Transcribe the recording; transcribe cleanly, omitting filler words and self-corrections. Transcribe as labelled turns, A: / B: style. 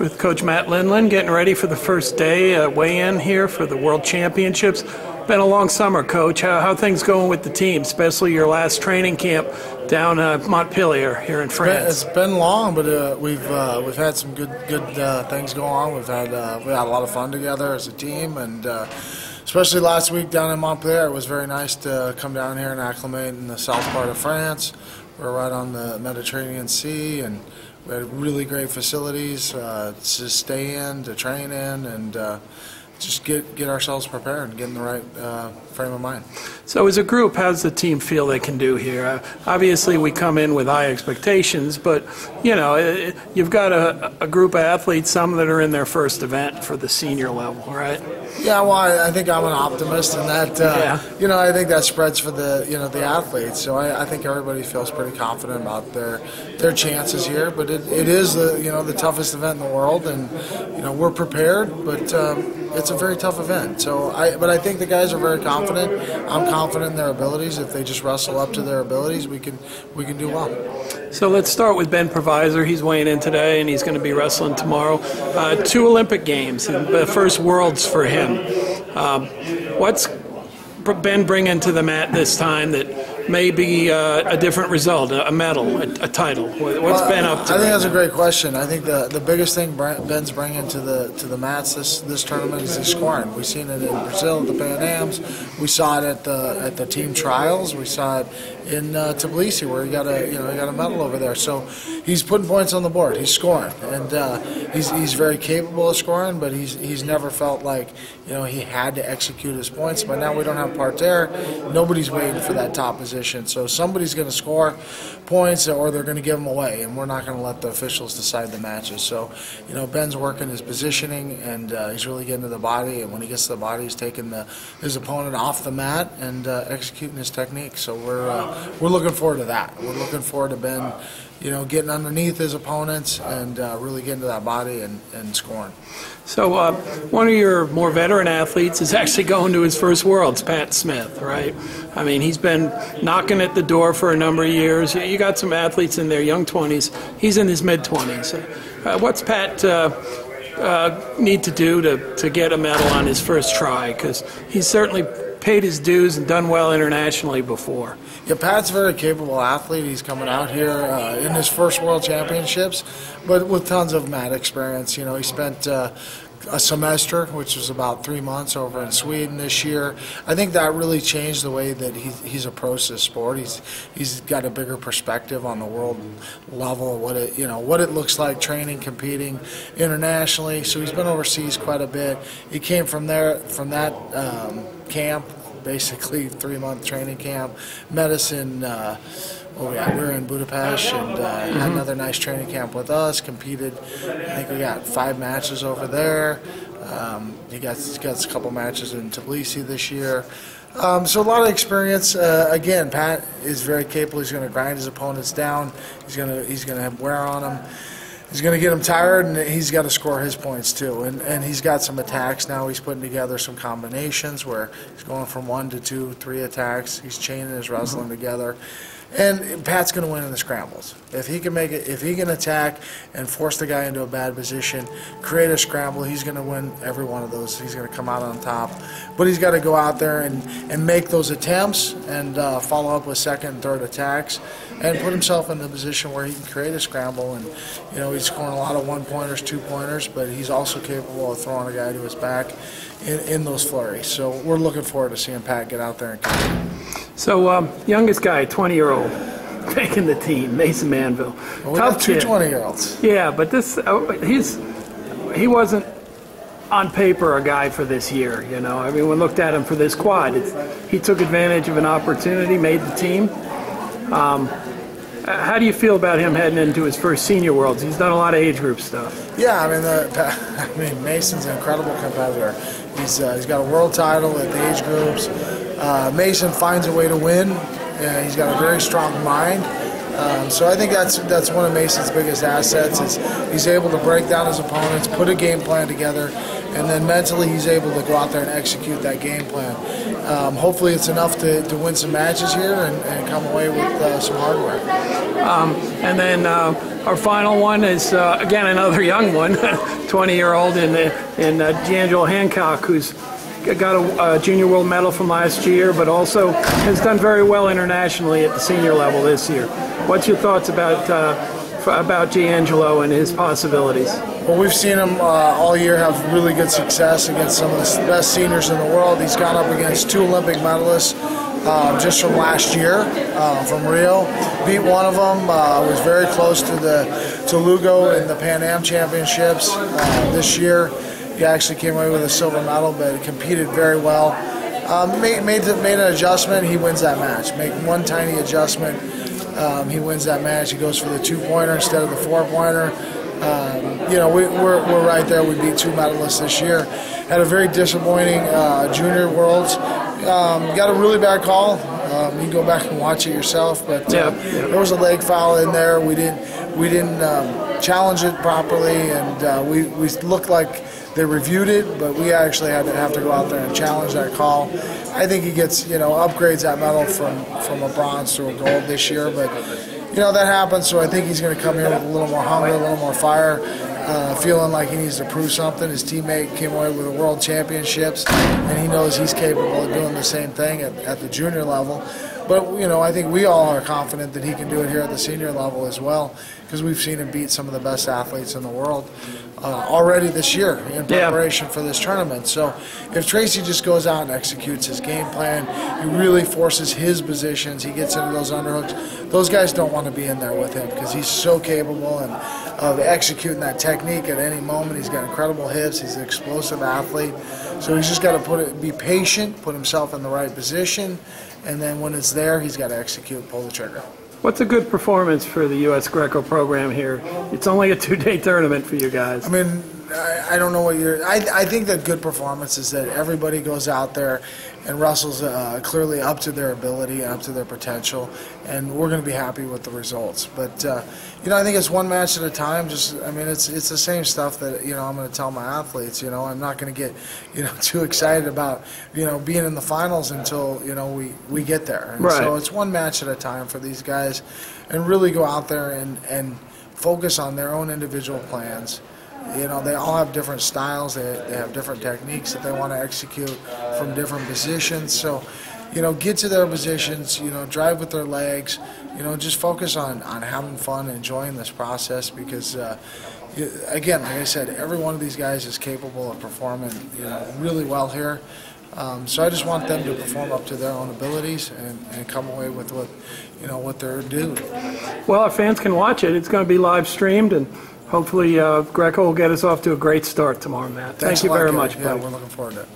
A: with Coach Matt Lindland, getting ready for the first day weigh-in here for the World Championships. Been a long summer, Coach. How things going with the team, especially your last training camp down Montpellier here in France?
B: It's been long, but we've had some good things going on. We had a lot of fun together as a team, and especially last week down in Montpellier, it was very nice to come down here and acclimate in the south part of France. We're right on the Mediterranean Sea, and we had really great facilities to stay in, to train in, and just get ourselves prepared and get in the right frame of mind.
A: So as a group, how does the team feel they can do here? Obviously, we come in with high expectations, but, you know, you've got a group of athletes, some that are in their first event for the senior level, right?
B: Yeah, well, I think I'm an optimist, and that, you know, I think that spreads for the, you know, the athletes. So I think everybody feels pretty confident about their chances here. But it is the toughest event in the world, and you know we're prepared, but it's a very tough event. So but I think the guys are very confident. I'm confident in their abilities. If they just wrestle up to their abilities, we can do well.
A: So let's start with Ben Provisor. He's weighing in today, and he's going to be wrestling tomorrow. 2 Olympic Games, and the first Worlds for him. What's Ben bringing to the mat this time that may be a different result, a medal, a title? What's Ben up to?
B: I think that's a great question. I think the biggest thing Ben's bringing to the mats this tournament is his scoring. We've seen it in Brazil at the Pan Ams. We saw it at the team trials. We saw it in Tbilisi, where he got a medal over there. So he's putting points on the board. He's scoring, and he's very capable of scoring. But he's never felt like he had to execute his points. But now we don't have parterre. Nobody's waiting for that top position. So somebody's going to score points, or they're going to give them away, and we're not going to let the officials decide the matches. So Ben's working his positioning, and he's really getting to the body. And when he gets to the body, he's taking his opponent off the mat and executing his technique. So we're looking forward to that. We're looking forward to Ben, getting underneath his opponents and really getting to that body and scoring.
A: So one of your more veteran athletes is actually going to his first Worlds, Pat Smith, right? I mean, he's been knocking at the door for a number of years. You got some athletes in their young 20s. He's in his mid-20s. What's Pat need to do to get a medal on his first try? Because he's certainly paid his dues and done well internationally before.
B: Yeah, Pat's a very capable athlete. He's coming out here in his first World Championships, but with tons of mat experience. He spent a semester, which was about 3 months, over in Sweden this year. I think that really changed the way that he's approached this sport. He's got a bigger perspective on the world level, what it looks like training, competing internationally. So he's been overseas quite a bit. He came from that camp, basically 3-month training camp. Met us in we were in Budapest, and had another nice training camp with us. Competed, I think we got 5 matches over there. He got a couple matches in Tbilisi this year. So a lot of experience. Again, Pat is very capable. He's going to grind his opponents down. He's going to have wear on them. He's going to get him tired, and he's got to score his points too. And he's got some attacks now. He's putting together some combinations where he's going from 1 to 2, 3 attacks. He's chaining his wrestling together. And Pat's going to win in the scrambles. If he can make it, if he can attack and force the guy into a bad position, create a scramble, he's going to win every one of those. He's going to come out on top. But he's got to go out there and make those attempts and follow up with second and third attacks and put himself in a position where he can create a scramble. And he's scoring a lot of 1-pointers, 2-pointers, but he's also capable of throwing a guy to his back in those flurries. So we're looking forward to seeing Pat get out there and compete.
A: So youngest guy, 20-year-old, making the team, Mason Manville.
B: Well, we have 2 20-year-olds.
A: Yeah, but he wasn't on paper a guy for this year. I mean, when looked at him for this quad, he took advantage of an opportunity, made the team. How do you feel about him heading into his first senior Worlds? He's done a lot of age group stuff.
B: Yeah, I mean, Mason's an incredible competitor. He's got a world title at the age groups. Mason finds a way to win. He's got a very strong mind. So I think that's one of Mason's biggest assets is he's able to break down his opponents, put a game plan together, and then mentally he's able to go out there and execute that game plan. Hopefully it's enough to win some matches here and come away with some hardware.
A: And then our final one is, again, another young one, 20-year-old in D'Angelo Hancock, who's got a junior world medal from last year, but also has done very well internationally at the senior level this year. What's your thoughts about D'Angelo and his possibilities?
B: Well, we've seen him all year have really good success against some of the best seniors in the world. He's gone up against 2 Olympic medalists just from last year, from Rio. Beat one of them, was very close to Lugo in the Pan Am Championships this year. He actually came away with a silver medal, but he competed very well. Made an adjustment, he wins that match. Make one tiny adjustment, he wins that match. He goes for the 2-pointer instead of the 4-pointer. We're right there. We beat 2 medalists this year. Had a very disappointing junior worlds. Got a really bad call. You can go back and watch it yourself, but there was a leg foul in there. We didn't challenge it properly, and we looked like they reviewed it, but we actually had to have to go out there and challenge that call. I think he gets upgrades that medal from a bronze to a gold this year, but that happens. So I think he's going to come here with a little more hunger, a little more fire, feeling like he needs to prove something. His teammate came away with the world championships, and he knows he's capable of doing the same thing at the junior level. But I think we all are confident that he can do it here at the senior level as well, because we've seen him beat some of the best athletes in the world already this year in preparation for this tournament. So if Tracy just goes out and executes his game plan, he really forces his positions, he gets into those underhooks, those guys don't want to be in there with him because he's so capable of executing that technique at any moment. He's got incredible hips, he's an explosive athlete. So he's just got to be patient, put himself in the right position, and then when it's there, he's got to execute, pull the trigger.
A: What's a good performance for the U.S. Greco program here? It's only a 2-day tournament for you guys.
B: I mean, I don't know what you're... I think that good performance is that everybody goes out there and wrestles clearly up to their ability, up to their potential, and we're going to be happy with the results. But, I think it's one match at a time. It's the same stuff that, I'm going to tell my athletes. I'm not going to get, too excited about, being in the finals until, we get there. And so it's one match at a time for these guys, and really go out there and focus on their own individual plans. They all have different styles, they have different techniques that they want to execute from different positions. So, get to their positions, drive with their legs, just focus on having fun, enjoying this process because, again, like I said, every one of these guys is capable of performing, really well here. So I just want them to perform up to their own abilities and come away with what they're due.
A: Well, our fans can watch it. It's going to be live streamed, and hopefully Greco will get us off to a great start tomorrow, Matt. Thank you very much, buddy.
B: Yeah, we're looking forward to it.